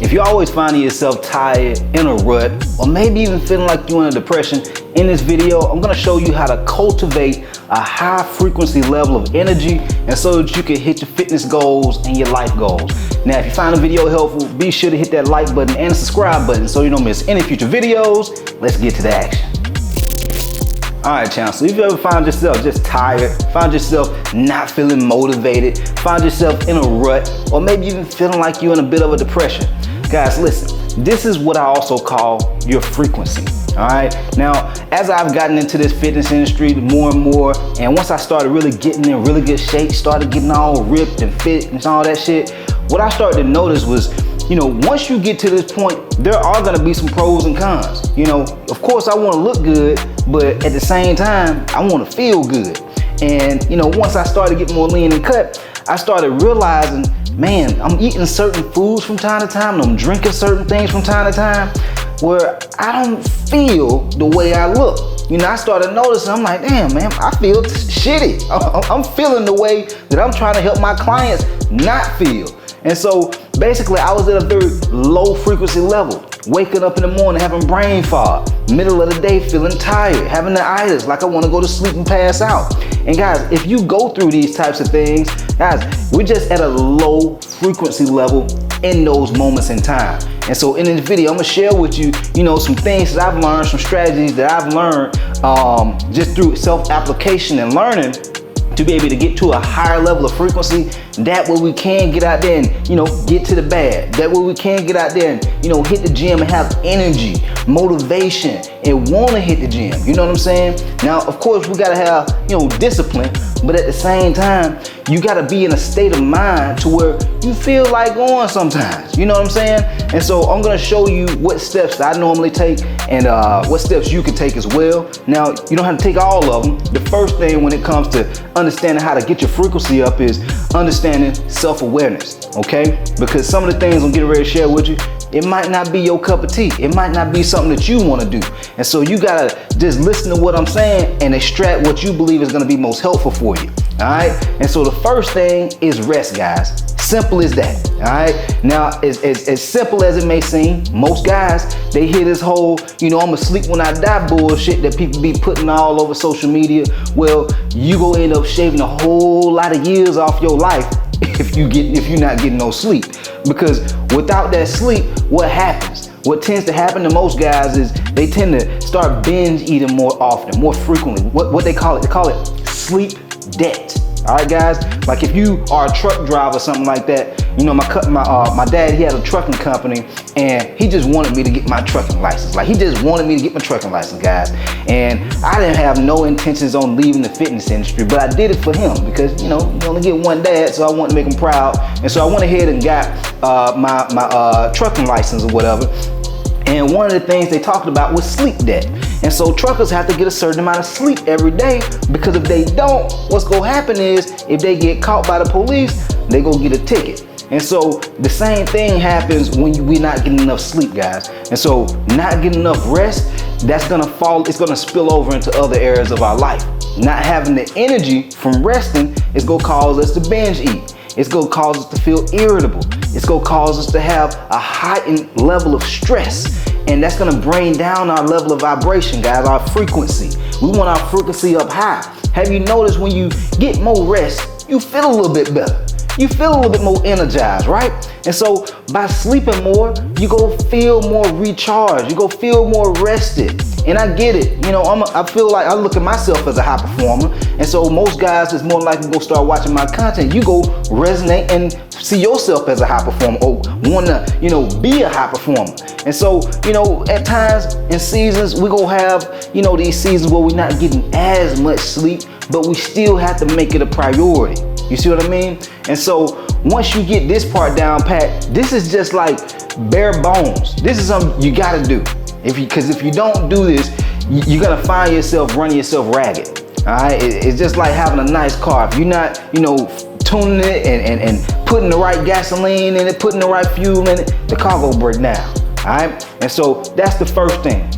If you're always finding yourself tired, in a rut, or maybe even feeling like you're in a depression, in this video, I'm gonna show you how to cultivate a high frequency level of energy and so that you can hit your fitness goals and your life goals. Now, if you find the video helpful, be sure to hit that like button and the subscribe button so you don't miss any future videos. Let's get to the action. All right, channel. So if you ever find yourself just tired, find yourself not feeling motivated, find yourself in a rut, or maybe even feeling like you're in a bit of a depression, guys, listen, this is what I also call your frequency. All right. Now, as I've gotten into this fitness industry more and more, and once I started really getting in really good shape, started getting all ripped and fit and all that shit, what I started to notice was, once you get to this point, there are gonna be some pros and cons. Of course I wanna look good, but at the same time, I wanna feel good. And, once I started getting more lean and cut, I started realizing, man, I'm eating certain foods from time to time, and I'm drinking certain things from time to time, where I don't feel the way I look. I started noticing, I'm like, damn, man, I feel shitty. I'm feeling the way that I'm trying to help my clients not feel. And so basically I was at a very low frequency level, waking up in the morning having brain fog, middle of the day feeling tired, having the itis, like I want to go to sleep and pass out. And guys, if you go through these types of things, guys, we're just at a low frequency level in those moments in time. And so in this video, I'm gonna share with you, some things that I've learned, some strategies that I've learned just through self-application and learning to be able to get to a higher level of frequency. That way we can get out there and, get to the bag. That way we can get out there and, hit the gym and have energy, motivation, and want to hit the gym. You know what I'm saying? Now, of course, we got to have, discipline, but at the same time, you got to be in a state of mind to where you feel like going sometimes. You know what I'm saying? And so I'm going to show you what steps that I normally take and what steps you can take as well. Now, you don't have to take all of them. The first thing when it comes to understanding how to get your frequency up is understanding self-awareness, okay? Because some of the things I'm getting ready to share with you, it might not be your cup of tea. It might not be something that you want to do. And so you gotta just listen to what I'm saying and extract what you believe is gonna be most helpful for you, all right? And so the first thing is rest, guys. Simple as that, all right? Now, as simple as it may seem, most guys, they hear this whole, I'm asleep when I die bullshit that people be putting all over social media. Well, you gonna end up shaving a whole lot of years off your life if you're not getting no sleep. Because without that sleep, what happens? What tends to happen to most guys is they tend to start binge eating more often, more frequently. What they call it sleep debt. All right, guys. Like if you are a truck driver or something like that, my dad, he had a trucking company, and he just wanted me to get my trucking license. Like he just wanted me to get my trucking license, guys. And I didn't have no intentions on leaving the fitness industry, but I did it for him because you only get one dad, so I wanted to make him proud. And so I went ahead and got my trucking license or whatever. And one of the things they talked about was sleep debt. And so truckers have to get a certain amount of sleep every day, because if they don't, what's gonna happen is if they get caught by the police, they gonna get a ticket. And so the same thing happens when we're not getting enough sleep, guys. And so not getting enough rest, it's gonna spill over into other areas of our life. Not having the energy from resting is gonna cause us to binge eat. It's gonna cause us to feel irritable. It's gonna cause us to have a heightened level of stress. And that's gonna bring down our level of vibration, guys, our frequency. We want our frequency up high. Have you noticed when you get more rest, you feel a little bit better? You feel a little bit more energized, right? And so by sleeping more, you go feel more recharged. You go feel more rested. And I get it. I feel like I look at myself as a high performer. And so most guys is more likely to go start watching my content. You go resonate and see yourself as a high performer or want to, be a high performer. And so, at times in seasons, we gonna have, these seasons where we're not getting as much sleep, but we still have to make it a priority. You see what I mean? And so once you get this part down pat, this is just like bare bones. This is something you gotta do. Because if you don't do this, you're gonna find yourself running yourself ragged. All right, it's just like having a nice car. If you're not, tuning it and putting the right gasoline in it, putting the right fuel in it, the car will break down. All right, and so that's the first thing.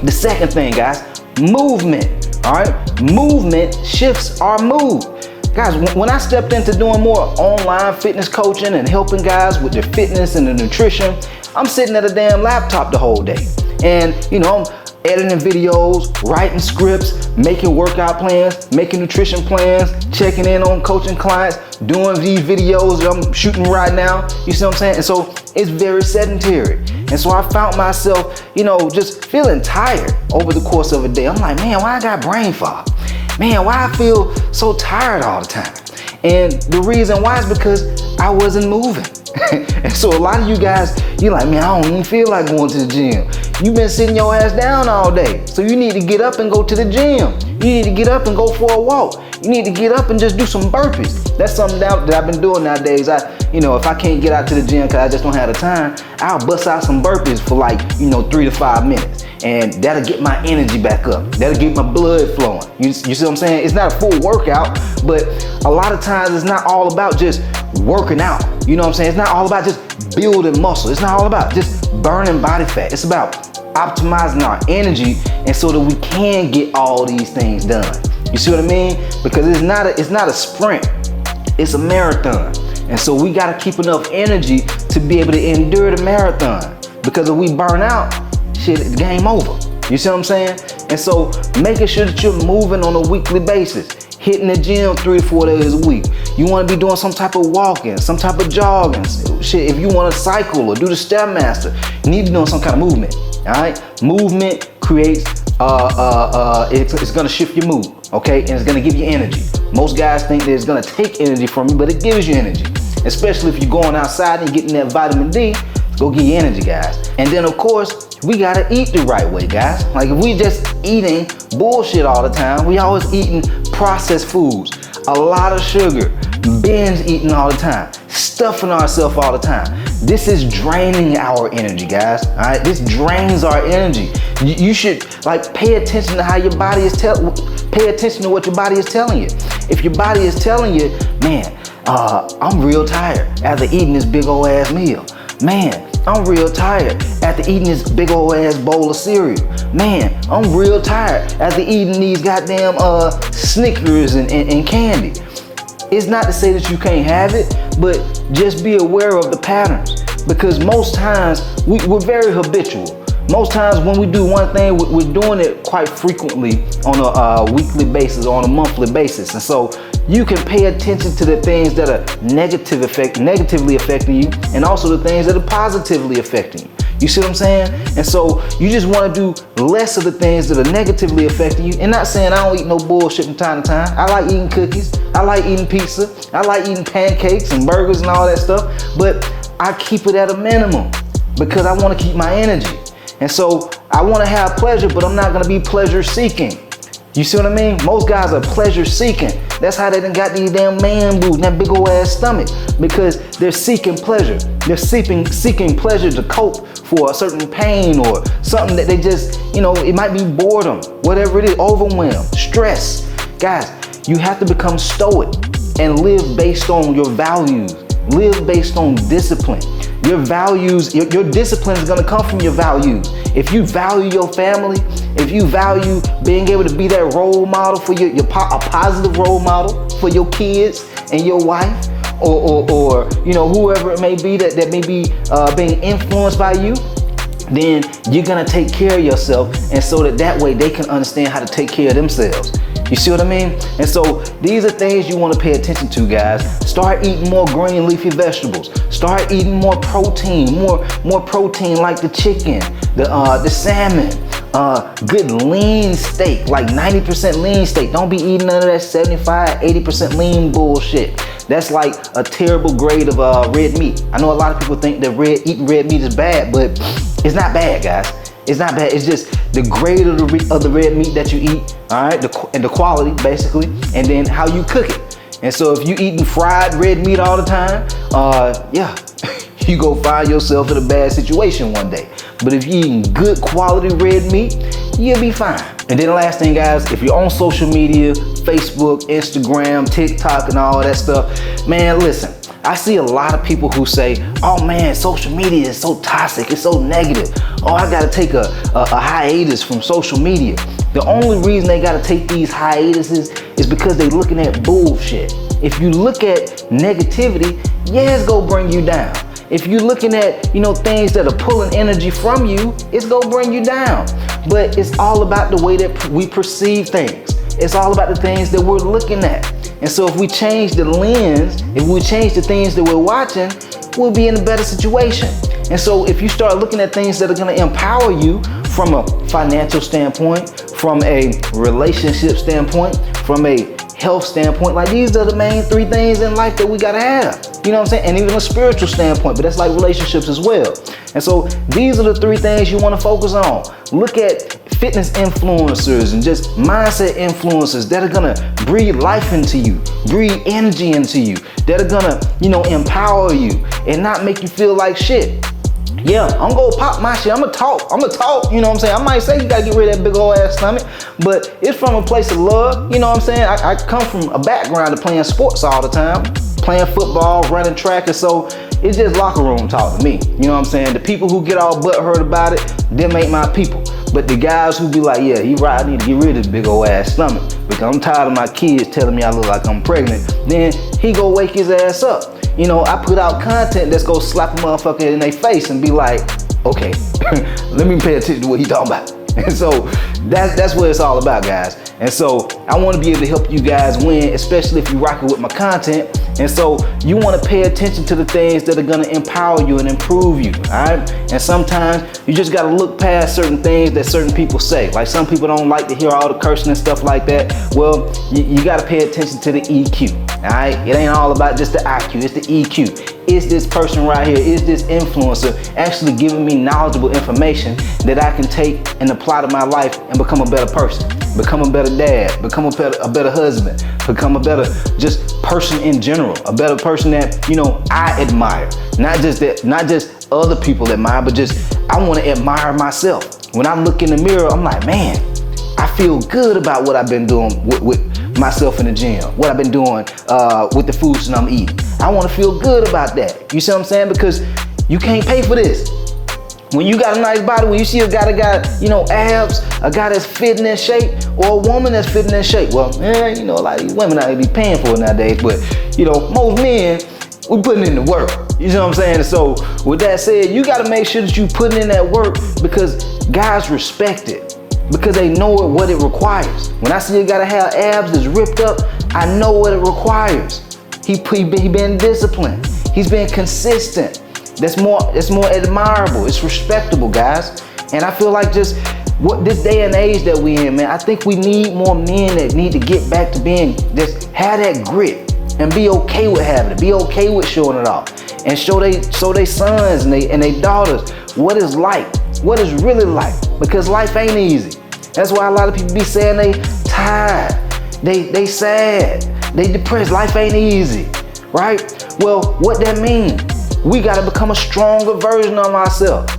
The second thing, guys, movement. All right, movement shifts our mood. Guys, when I stepped into doing more online fitness coaching and helping guys with their fitness and their nutrition, I'm sitting at a damn laptop the whole day. And you know, I'm editing videos, writing scripts, making workout plans, making nutrition plans, checking in on coaching clients, doing these videos that I'm shooting right now. You see what I'm saying? And so it's very sedentary. And so I found myself, you know, just feeling tired over the course of a day. I'm like, man, why I got brain fog? Man, why I feel so tired all the time? And the reason why is because I wasn't moving. And so a lot of you guys, you're like, man, I don't even feel like going to the gym. You've been sitting your ass down all day. So you need to get up and go to the gym. You need to get up and go for a walk. You need to get up and just do some burpees. That's something that I've been doing nowadays. If I can't get out to the gym because I just don't have the time, I'll bust out some burpees for 3 to 5 minutes. And that'll get my energy back up. That'll get my blood flowing. You see what I'm saying? It's not a full workout, but a lot of times it's not all about just working out. You know what I'm saying? It's not all about just building muscle. It's not all about just burning body fat. It's about optimizing our energy, and so that we can get all these things done. You see what I mean? Because it's not a sprint, it's a marathon. And so we gotta keep enough energy to be able to endure the marathon. Because if we burn out, shit, it's game over. You see what I'm saying? And so making sure that you're moving on a weekly basis, hitting the gym 3 to 4 days a week. You want to be doing some type of walking, some type of jogging. Shit, if you want to cycle or do the Stairmaster, you need to be doing some kind of movement. All right, movement creates. It's gonna shift your mood, okay, and it's gonna give you energy. Most guys think that it's gonna take energy from you, but it gives you energy. Especially if you're going outside and getting that vitamin D, go get you energy, guys. And then of course, we gotta eat the right way, guys. Like if we just eating bullshit all the time, we always eating processed foods, a lot of sugar, binge eating all the time, stuffing ourselves all the time. This is draining our energy, guys. All right, this drains our energy. You should pay attention to how your body is pay attention to what your body is telling you. If your body is telling you, man, I'm real tired after eating this big old ass meal. Man, I'm real tired after eating this big old ass bowl of cereal. Man, I'm real tired after eating these goddamn Snickers and candy. It's not to say that you can't have it, but just be aware of the patterns. Because most times we're very habitual. Most times when we do one thing, we're doing it quite frequently on a weekly basis or on a monthly basis. And so you can pay attention to the things that are negatively affecting you, and also the things that are positively affecting you. You see what I'm saying? And so you just want to do less of the things that are negatively affecting you. And not saying I don't eat no bullshit from time to time. I like eating cookies. I like eating pizza. I like eating pancakes and burgers and all that stuff. But I keep it at a minimum because I want to keep my energy. And so I want to have pleasure, but I'm not going to be pleasure seeking. You see what I mean? Most guys are pleasure seeking. That's how they done got these damn man boobs and that big old ass stomach, because they're seeking pleasure. They're seeking pleasure to cope for a certain pain or something that they just, it might be boredom, whatever it is, overwhelm, stress. Guys, you have to become stoic and live based on your values. Live based on discipline. Your values, your discipline is gonna come from your values. If you value your family, if you value being able to be that role model for a positive role model for your kids and your wife, or whoever it may be that may be being influenced by you, then you're gonna take care of yourself, and so that way they can understand how to take care of themselves. You see what I mean? And so these are things you want to pay attention to, guys. Start eating more green leafy vegetables. Start eating more protein, more protein like the chicken, the salmon, good lean steak, like 90% lean steak. Don't be eating none of that 75, 80% lean bullshit. That's like a terrible grade of red meat. I know a lot of people think that eating red meat is bad, but it's not bad, guys. It's not bad. It's just the grade of the red meat that you eat, all right, and the quality basically, and then how you cook it. And so if you eating fried red meat all the time, you go find yourself in a bad situation one day. But if you're eating good quality red meat, you'll be fine. And then the last thing, guys, if you're on social media, Facebook, Instagram, TikTok, and all that stuff, man, listen. I see a lot of people who say, oh man, social media is so toxic, it's so negative. Oh, I gotta take a hiatus from social media. The only reason they gotta take these hiatuses is because they're looking at bullshit. If you look at negativity, yeah, it's gonna bring you down. If you're looking at, you know, things that are pulling energy from you, it's gonna bring you down. But it's all about the way that we perceive things. It's all about the things that we're looking at. And so if we change the lens, if we change the things that we're watching, we'll be in a better situation. And so if you start looking at things that are gonna empower you from a financial standpoint, from a relationship standpoint, from a health standpoint, like these are the main three things in life that we gotta have. You know what I'm saying? And even a spiritual standpoint, but that's like relationships as well. And so these are the three things you wanna focus on. Look at fitness influencers and just mindset influencers that are gonna breathe life into you, breathe energy into you, that are gonna, you know, empower you and not make you feel like shit. Yeah, I'm gonna pop my shit. I'm gonna talk, you know what I'm saying? I might say you gotta get rid of that big old ass stomach, but it's from a place of love, you know what I'm saying? I come from a background of playing sports all the time, playing football, running track, and so it's just locker room talk to me, you know what I'm saying? The people who get all butthurt about it, them ain't my people. But the guys who be like, yeah, he right, I need to get rid of this big old ass stomach because I'm tired of my kids telling me I look like I'm pregnant, then he go wake his ass up. You know, I put out content that's gonna slap a motherfucker in their face and be like, okay, let me pay attention to what he talking about. And so that's what it's all about, guys. And so I want to be able to help you guys win, especially if you're rocking with my content. And so you want to pay attention to the things that are going to empower you and improve you, all right? And sometimes you just got to look past certain things that certain people say. Like some people don't like to hear all the cursing and stuff like that. Well, you got to pay attention to the EQ, all right? It ain't all about just the IQ, it's the EQ. Is this person right here, is this influencer actually giving me knowledgeable information that I can take and apply to my life and become a better person, become a better dad, become a better husband, become a better just person in general, a better person that, you know, I admire. Not just other people admire, but just I want to admire myself. When I look in the mirror, I'm like, man, I feel good about what I've been doing with myself in the gym, what I've been doing with the foods that I'm eating. I want to feel good about that. You see what I'm saying? Because you can't pay for this. When you got a nice body, when you see a guy that got, you know, abs, a guy that's fitting in shape, or a woman that's fitting in shape, well, you know, a lot of these women out here be paying for it nowadays, but, you know, most men, we putting in the work. You know what I'm saying? So with that said, you got to make sure that you putting in that work because guys respect it, because they know what it requires. When I see a guy that have abs that's ripped up, I know what it requires. He been disciplined. He's been consistent. That's more admirable. It's respectable, guys. And I feel like just what this day and age that we in, man, I think we need more men that need to get back to being, just have that grit and be okay with having it, be okay with showing it off, and show they sons and they daughters what it's like, what it's really like, because life ain't easy. That's why a lot of people be saying they tired, they sad, they depressed. Life ain't easy, right? Well, what that mean? We gotta become a stronger version of ourselves.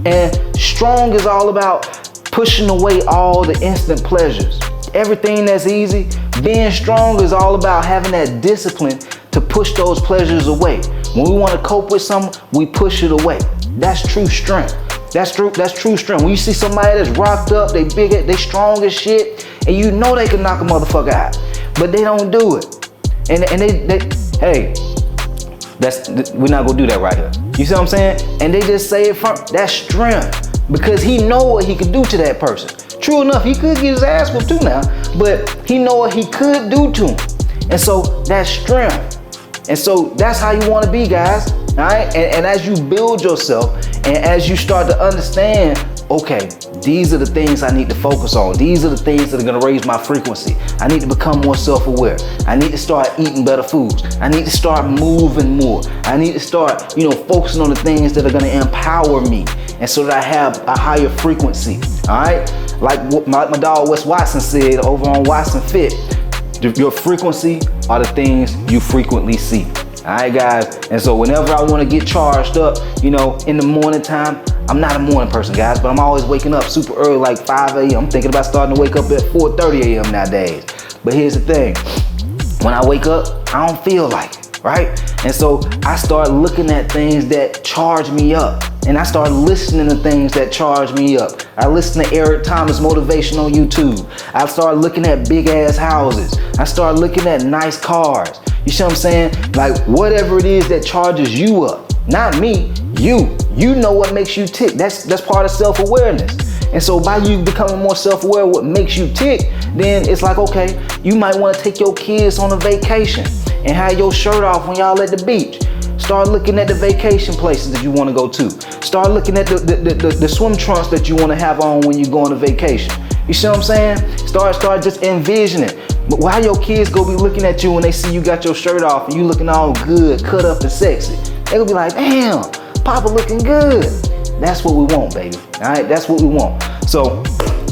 And strong is all about pushing away all the instant pleasures. Everything that's easy, being strong is all about having that discipline to push those pleasures away. When we wanna cope with something, we push it away. That's true strength. That's true strength. When you see somebody that's rocked up, they big, they strong as shit, and you know they can knock a motherfucker out, but they don't do it. And they hey, we're not gonna do that right here. You see what I'm saying? And they just say it from, that's strength, because he know what he could do to that person. True enough, he could get his ass whooped too now, but he know what he could do to him. And so that's strength. And so that's how you wanna be, guys, all right? And as you build yourself, and as you start to understand, okay, these are the things I need to focus on. These are the things that are gonna raise my frequency. I need to become more self-aware. I need to start eating better foods. I need to start moving more. I need to start, you know, focusing on the things that are gonna empower me, and so that I have a higher frequency, all right? Like what my dog Wes Watson said over on Watson Fit, your frequency are the things you frequently see. All right, guys. And so whenever I want to get charged up, you know, in the morning time, I'm not a morning person, guys, but I'm always waking up super early, like 5 a.m. I'm thinking about starting to wake up at 4:30 a.m. nowadays. But here's the thing. When I wake up, I don't feel like it, right? And so I start looking at things that charge me up. And I start listening to things that charge me up. I listen to Eric Thomas motivation on YouTube. I start looking at big ass houses. I start looking at nice cars. You see what I'm saying? Like whatever it is that charges you up. Not me, you. You know what makes you tick. That's part of self-awareness. And so by you becoming more self-aware of what makes you tick, then it's like, okay, you might want to take your kids on a vacation and have your shirt off when y'all at the beach. Start looking at the vacation places that you want to go to. Start looking at the swim trunks that you want to have on when you go on a vacation. You see what I'm saying? Start just envisioning. But why your kids go be looking at you when they see you got your shirt off and you looking all good, cut up and sexy? They gonna be like, damn, Papa looking good. That's what we want, baby. All right, that's what we want. So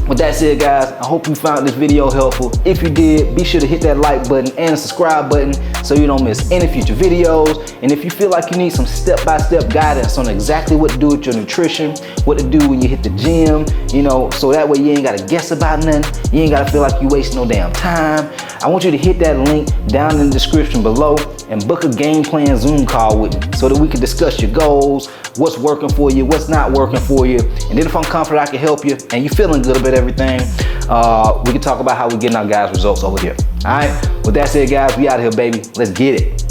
with that said, guys, I hope you found this video helpful. If you did, be sure to hit that like button and the subscribe button so you don't miss any future videos. And if you feel like you need some step-by-step guidance on exactly what to do with your nutrition, what to do when you hit the gym, you know, so that way you ain't gotta guess about nothing, you ain't gotta feel like you waste no damn time, I want you to hit that link down in the description below and book a game plan Zoom call with me so that we can discuss your goals, what's working for you, what's not working for you. And then if I'm confident I can help you and you're feeling good about everything, we can talk about how we're getting our guys' results over here. All right, with that said, guys, we out here, baby. Let's get it.